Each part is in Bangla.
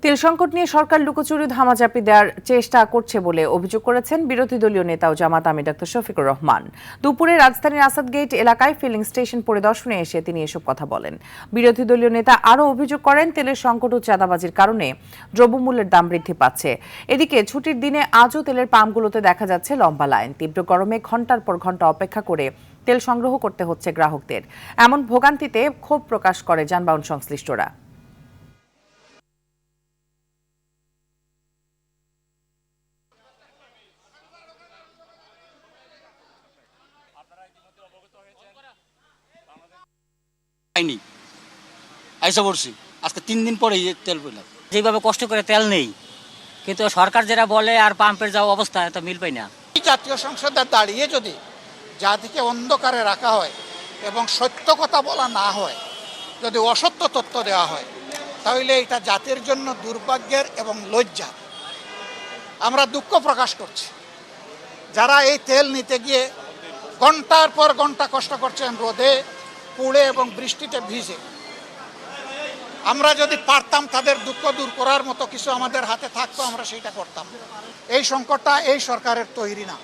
তেল সংকট নিয়ে সরকার লুকোচুরি ধামাচাপি দেওয়ার চেষ্টা করছে বলে অভিযোগ করেছেন বিরোধী দলীয় নেতা ও জামাত আমির ডক্টর শফিকুর রহমান। দুপুরে রাজধানীর আসাদ গেট এলাকায় ফিলিং স্টেশন পরিদর্শনে এসে তিনি এসব কথা বলেন। বিরোধী দলীয় নেতা আরও অভিযোগ করেন, তেলের সংকট ও চাঁদাবাজির কারণে দ্রব্যমূল্যের দাম বৃদ্ধি পাচ্ছে। এদিকে ছুটির দিনে আজও তেলের পাম্পগুলোতে দেখা যাচ্ছে লম্বা লাইন। তীব্র গরমে ঘন্টার পর ঘন্টা অপেক্ষা করে তেল সংগ্রহ করতে হচ্ছে গ্রাহকদের। এমন ভোগান্তিতে ক্ষোভ প্রকাশ করে যানবাহন সংশ্লিষ্টরা। আজকে 3 দিন পরে তেল পেলাম। যেভাবে কষ্ট করে তেল নেই, কিন্তু সরকার যেটা বলে আর পাম্পের যা অবস্থা তো মিল পাই না। জাতীয় সংসদে দাঁড়িয়ে যদি জাতিকে অন্ধকারে রাখা হয় এবং সত্য কথা বলা না হয়, যদি অসত্য তথ্য দেওয়া হয়, তাহলে এটা জাতির জন্য দুর্ভাগ্যের এবং লজ্জা। আমরা দুঃখ প্রকাশ করছি যারা এই তেল নিতে গিয়ে ঘন্টার পর ঘন্টা কষ্ট করছেন, রোদে পুড়ে এবং বৃষ্টিতে ভিজে। আমরা যদি পারতাম তাদের দুঃখ দূর করার মতো কিছু আমাদের হাতে থাকতো, আমরা সেটা করতাম। এই সংকটটা এই সরকারের তৈরি না,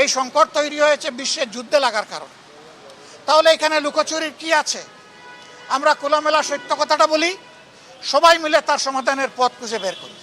এই সংকট তৈরি হয়েছে বিশ্বের যুদ্ধে লাগার কারণে। তাহলে এখানে লুকোচুরির কি আছে? আমরা খোলামেলা সত্য কথাটা বলি, সবাই মিলে তার সমাধানের পথ খুঁজে বের করি।